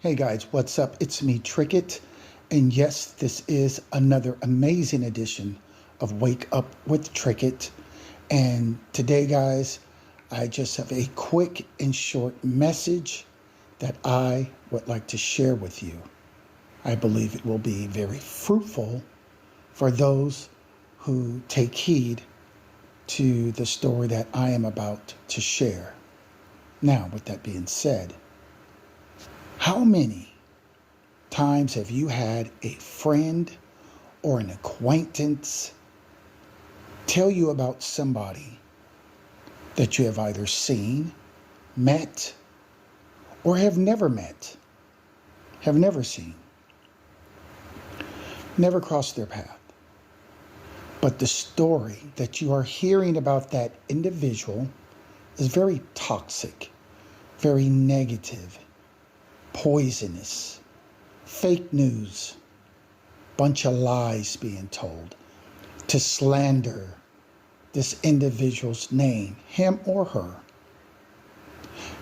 Hey guys, what's up? It's me, Trickett. And yes, this is another amazing edition of Wake Up with Trickett. And today, guys, I just have a quick and short message that I would like to share with you. I believe it will be very fruitful for those who take heed to the story that I am about to share. Now, with that being said, how many times have you had a friend or an acquaintance tell you about somebody that you have either seen, met, or have never met, have never seen, never crossed their path? But the story that you are hearing about that individual is very toxic, very negative, poisonous, fake news, bunch of lies being told to slander this individual's name, him or her.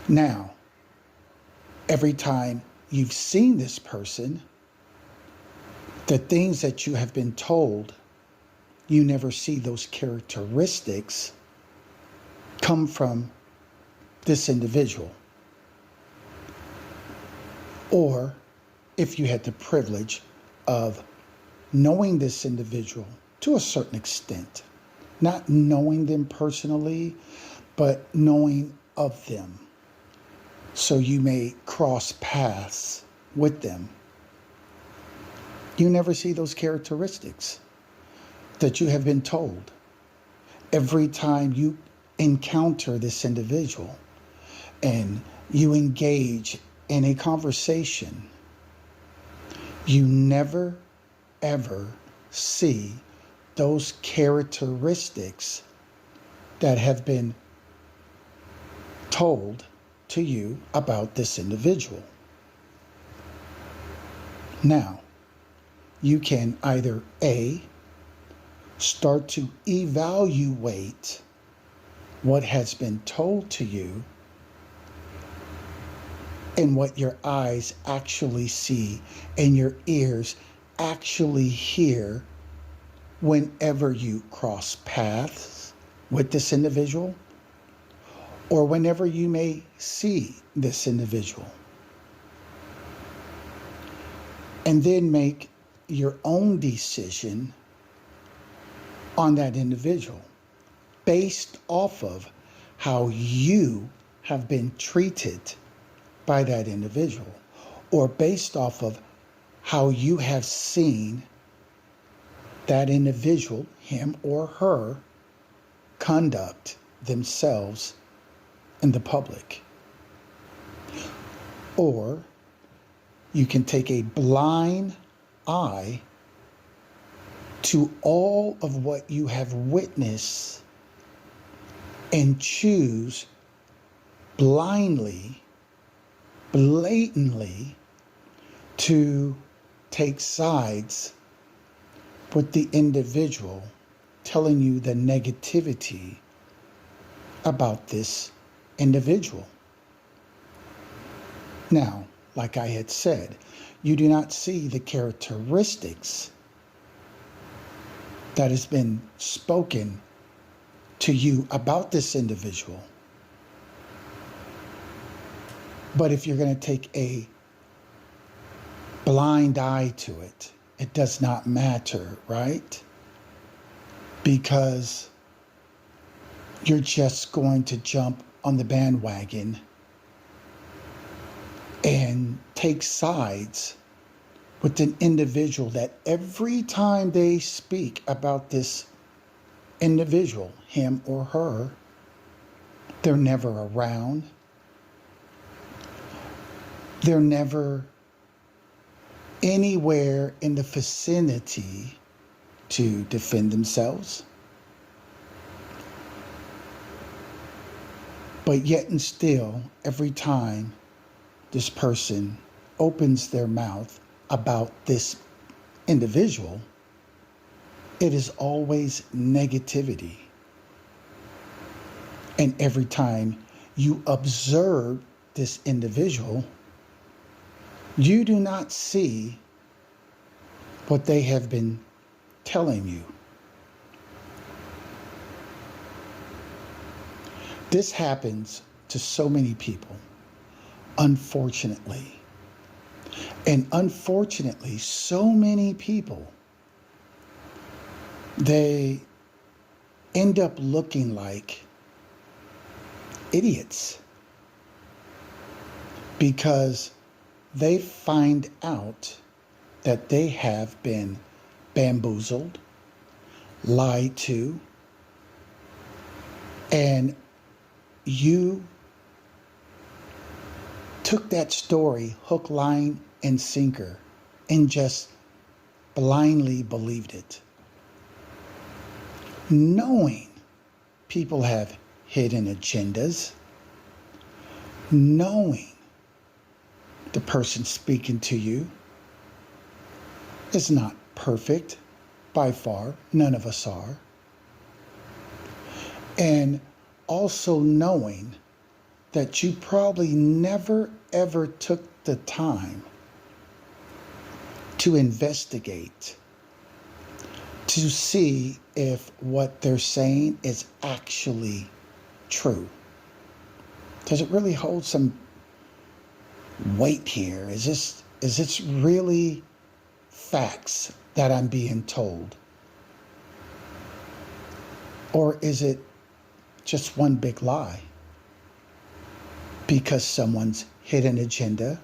Now, every time you've seen this person, the things that you have been told, you never see those characteristics come from this individual. Or if you had the privilege of knowing this individual to a certain extent, not knowing them personally, but knowing of them. So you may cross paths with them. You never see those characteristics that you have been told. Every time you encounter this individual and you engage in a conversation, you never, ever see those characteristics that have been told to you about this individual. Now, you can either A, start to evaluate what has been told to you and what your eyes actually see and your ears actually hear whenever you cross paths with this individual, or whenever you may see this individual. And then make your own decision on that individual based off of how you have been treated by that individual, or based off of how you have seen that individual, him or her, conduct themselves in the public. Or you can take a blind eye to all of what you have witnessed and choose blindly, blatantly to take sides with the individual telling you the negativity about this individual. Now, like I had said, you do not see the characteristics that has been spoken to you about this individual. But if you're going to take a blind eye to it, it does not matter, right? Because you're just going to jump on the bandwagon and take sides with an individual that every time they speak about this individual, him or her, they're never around. They're never anywhere in the vicinity to defend themselves. But yet and still, every time this person opens their mouth about this individual, it is always negativity. And every time you observe this individual, You do not see what they have been telling you. This happens to so many people, unfortunately. And unfortunately, so many people, they end up looking like idiots because they find out that they have been bamboozled, lied to, and you took that story hook, line, and sinker and just blindly believed it, knowing people have hidden agendas, knowing the person speaking to you is not perfect by far. None of us are. And also knowing that you probably never ever took the time to investigate, to see if what they're saying is actually true. Does it really hold some weight here? Is this really facts that I'm being told? Or is it just one big lie? Because someone's hidden agenda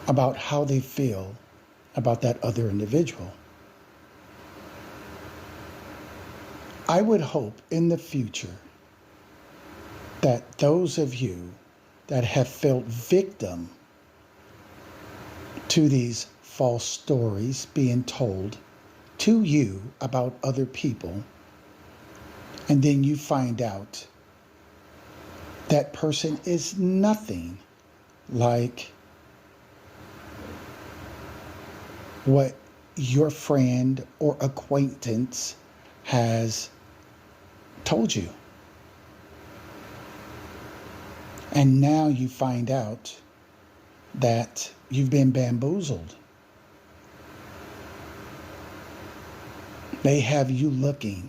about how they feel about that other individual. I would hope in the future that those of you that have felt victim to these false stories being told to you about other people, and then you find out that person is nothing like what your friend or acquaintance has told you. And now you find out that you've been bamboozled. They have you looking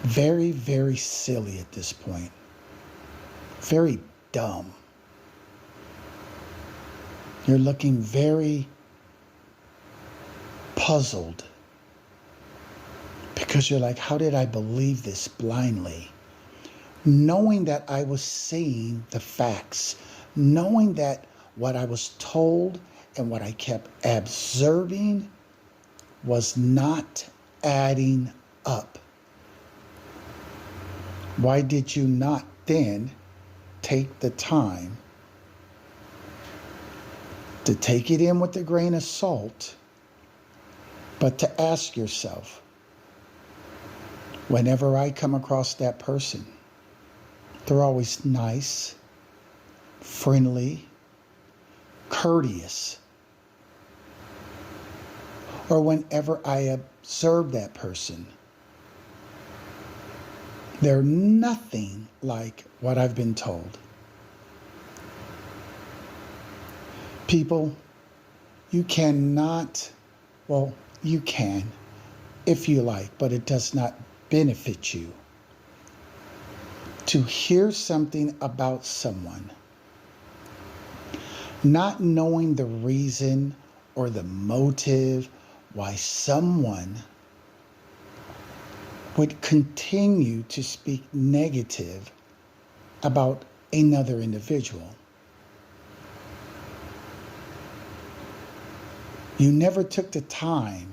very, very silly at this point. Very dumb. You're looking very puzzled because you're like, how did I believe this blindly? Knowing that I was seeing the facts, knowing that what I was told and what I kept observing was not adding up. Why did you not then take the time to take it in with a grain of salt, but to ask yourself, whenever I come across that person, they're always nice, friendly, courteous. Or whenever I observe that person, they're nothing like what I've been told. People, you cannot, well, you can if you like, but it does not benefit you to hear something about someone, not knowing the reason or the motive why someone would continue to speak negative about another individual. You never took the time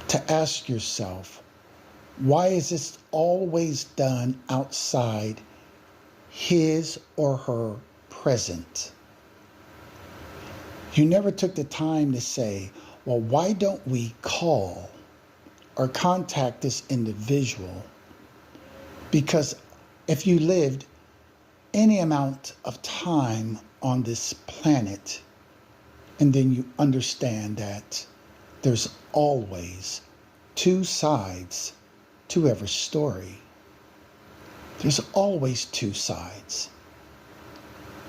to ask yourself, why is this always done outside his or her present? You never took the time to say, well, why don't we call or contact this individual? Because if you lived any amount of time on this planet, and then you understand that there's always two sides to every story. There's always two sides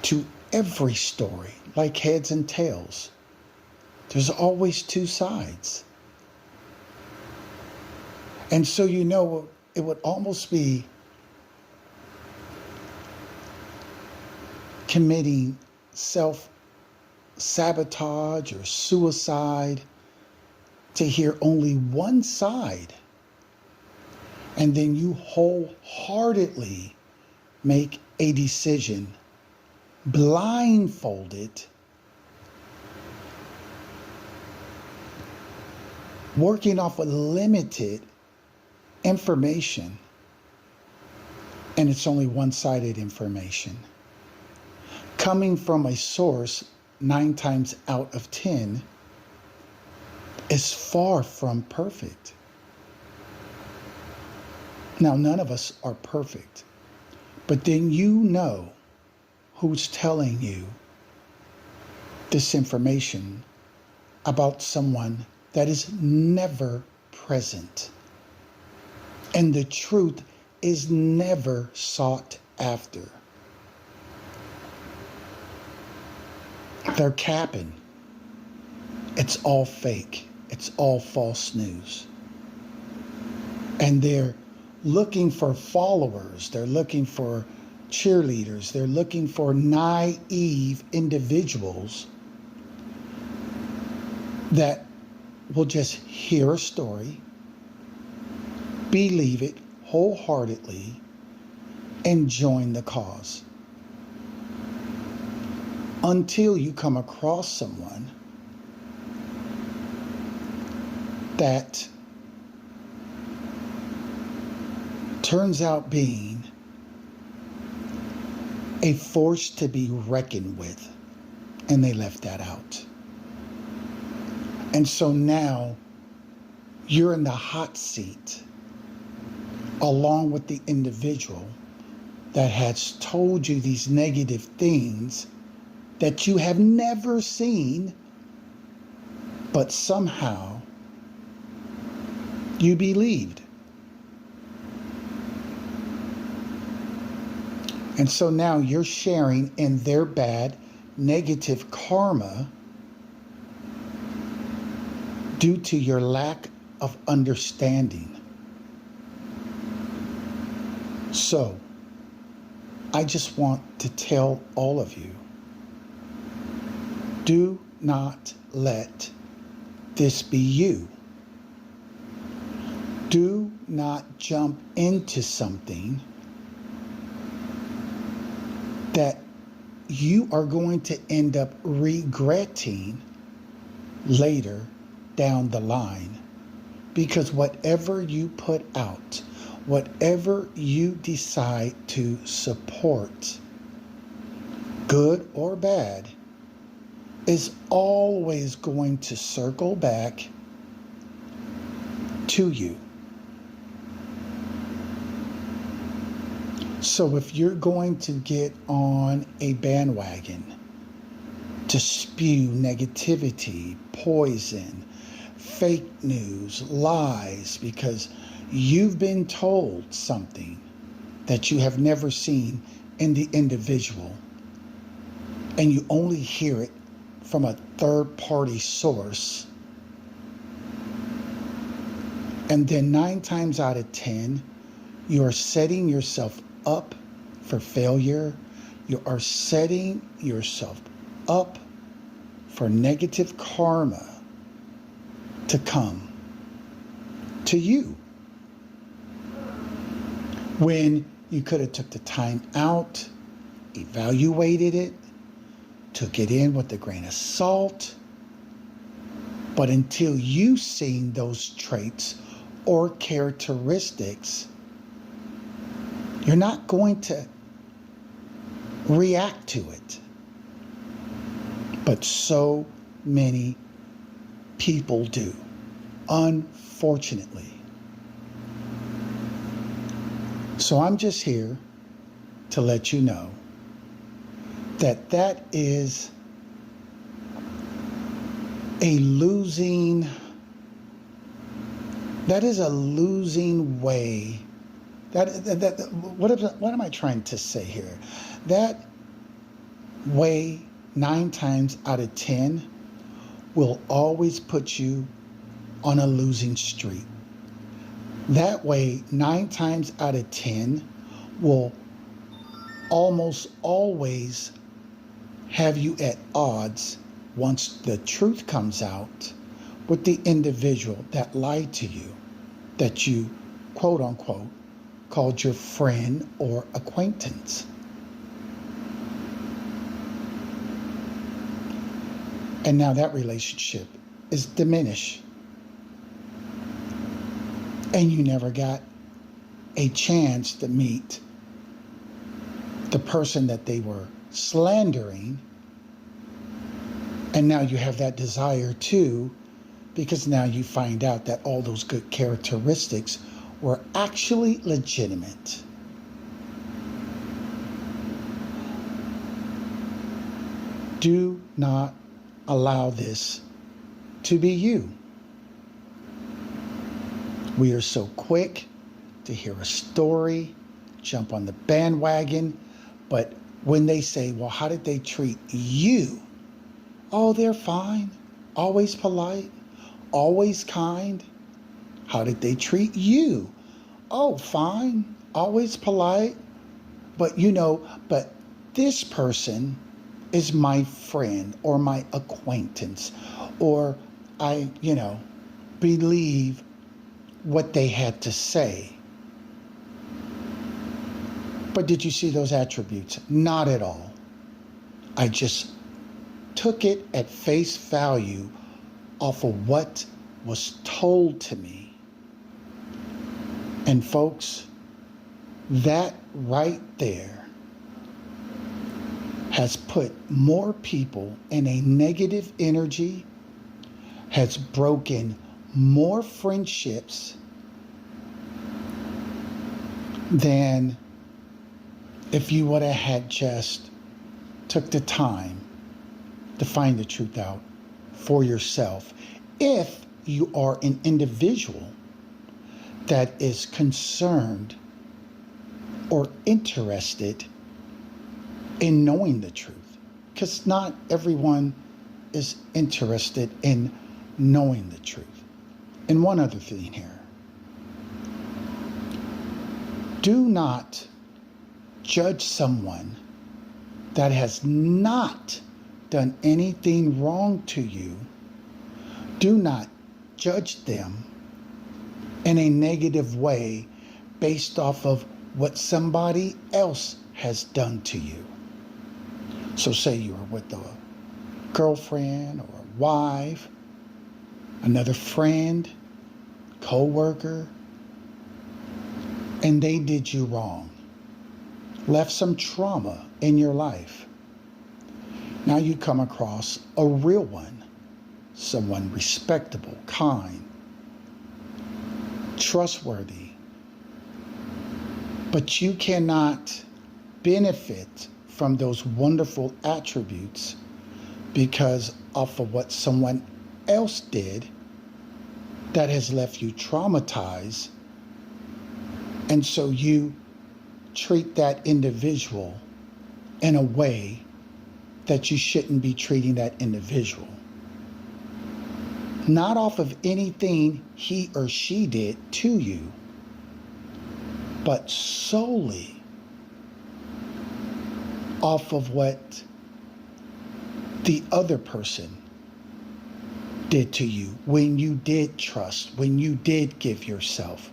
to every story, like heads and tails. There's always two sides. And so, it would almost be committing self-sabotage or suicide to hear only one side, and then you wholeheartedly make a decision, blindfolded, working off of limited information, and it's only one-sided information, coming from a source 9 times out of 10 is far from perfect. Now, none of us are perfect, but then you know who's telling you this information about someone that is never present. And the truth is never sought after. They're capping. It's all fake. It's all false news. And they're looking for followers. They're looking for cheerleaders. They're looking for naive individuals that will just hear a story, believe it wholeheartedly, and join the cause. Until you come across someone that turns out being a force to be reckoned with, and they left that out. And so now you're in the hot seat along with the individual that has told you these negative things that you have never seen, but somehow you believed. And so now you're sharing in their bad, negative karma due to your lack of understanding. So, I just want to tell all of you, do not let this be you. Do not jump into something that you are going to end up regretting later down the line. Because whatever you put out, whatever you decide to support, good or bad, is always going to circle back to you. So if you're going to get on a bandwagon to spew negativity, poison, fake news, lies, because you've been told something that you have never seen in the individual, and you only hear it from a third-party source, and then 9 times out of 10, you are setting yourself up for failure. You are setting yourself up for negative karma to come to you, when you could have took the time out, evaluated it, took it in with a grain of salt. But until you've seen those traits or characteristics, you're not going to react to it. But so many people do, unfortunately. So I'm just here to let you know that that is a losing way What am I trying to say here? That way, 9 times out of 10, will always put you on a losing streak. That way, 9 times out of 10, will almost always have you at odds once the truth comes out with the individual that lied to you, that you, quote unquote, called your friend or acquaintance. And now that relationship is diminished. And you never got a chance to meet the person that they were slandering. And now you have that desire too, because now you find out that all those good characteristics were actually legitimate. Do not allow this to be you. We are so quick to hear a story, jump on the bandwagon, but when they say, well, how did they treat you? Oh, they're fine, always polite, always kind. How did they treat you? Oh, fine, always polite. But but this person is my friend or my acquaintance, or I, believe what they had to say. But did you see those attributes? Not at all. I just took it at face value off of what was told to me. And folks, that right there has put more people in a negative energy, has broken more friendships than if you would have had just took the time to find the truth out for yourself. If you are an individual that is concerned or interested in knowing the truth, because not everyone is interested in knowing the truth. And one other thing here. Do not judge someone that has not done anything wrong to you. Do not judge them in a negative way based off of what somebody else has done to you. So say you were with a girlfriend or a wife, another friend, co-worker, and they did you wrong, left some trauma in your life. Now you come across a real one, someone respectable, kind, trustworthy, but you cannot benefit from those wonderful attributes because of what someone else did that has left you traumatized. And so you treat that individual in a way that you shouldn't be treating that individual. Not off of anything he or she did to you, but solely off of what the other person did to you when you did trust, when you did give yourself.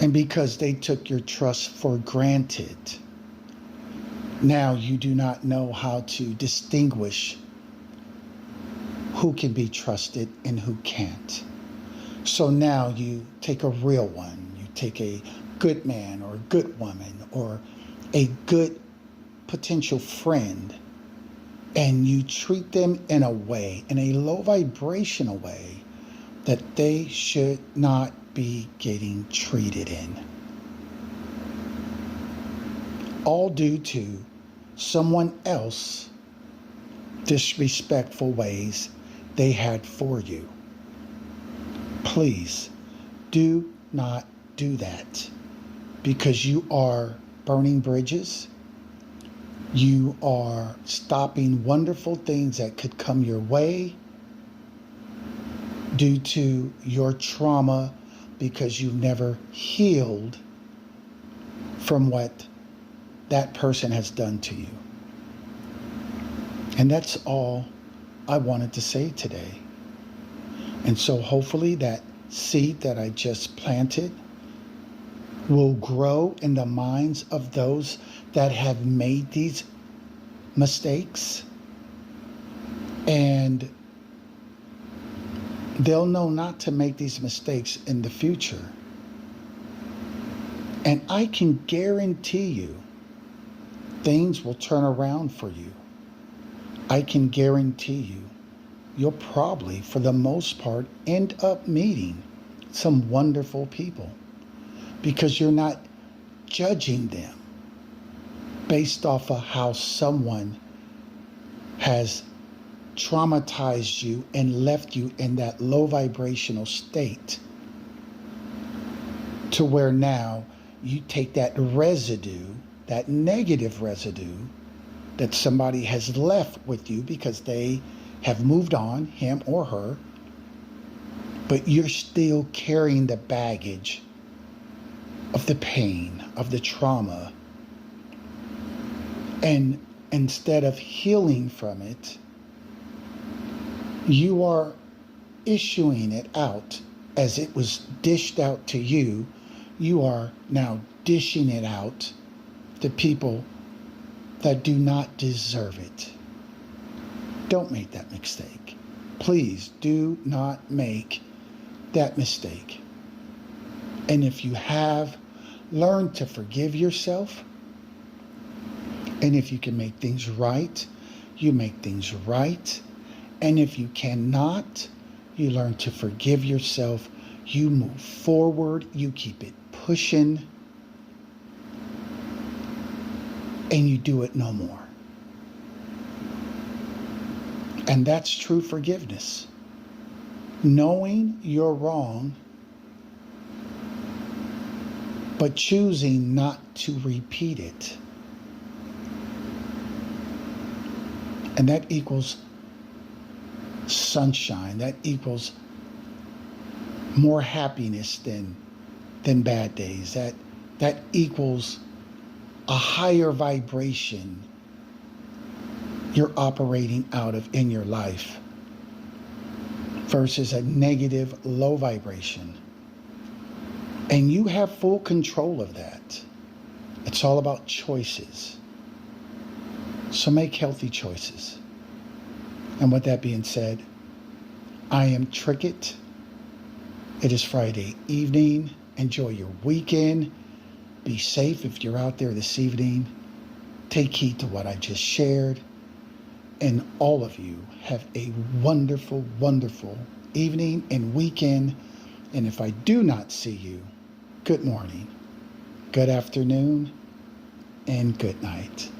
And because they took your trust for granted, now you do not know how to distinguish who can be trusted and who can't. So now you take a real one, you take a good man or a good woman or a good potential friend, and you treat them in a way, in a low vibrational way, that they should not be getting treated in. All due to someone else disrespectful ways they had for you. Please do not do that because you are burning bridges. You are stopping wonderful things that could come your way due to your trauma because you've never healed from what that person has done to you. And that's all I wanted to say today. And so hopefully that seed that I just planted will grow in the minds of those that have made these mistakes, and they'll know not to make these mistakes in the future. And I can guarantee you things will turn around for you. I can guarantee you you'll probably, for the most part, end up meeting some wonderful people because you're not judging them based off of how someone has traumatized you and left you in that low vibrational state to where now you take that residue, that negative residue that somebody has left with you because they have moved on, him or her, but you're still carrying the baggage of the pain, of the trauma. And instead of healing from it, you are issuing it out as it was dished out to you. You are now dishing it out to people that do not deserve it. Don't make that mistake. Please do not make that mistake. And if you have, learn to forgive yourself. And if you can make things right, you make things right. And if you cannot, you learn to forgive yourself. You move forward. You keep it pushing. And you do it no more. And that's true forgiveness. Knowing you're wrong, but choosing not to repeat it. And that equals sunshine. That equals more happiness than bad days. That equals a higher vibration you're operating out of in your life versus a negative, low vibration. And you have full control of that. It's all about choices. So make healthy choices. And with that being said, I am Trickett. It is Friday evening. Enjoy your weekend. Be safe if you're out there this evening. Take heed to what I just shared. And all of you have a wonderful, wonderful evening and weekend. And if I do not see you, good morning, good afternoon, and good night.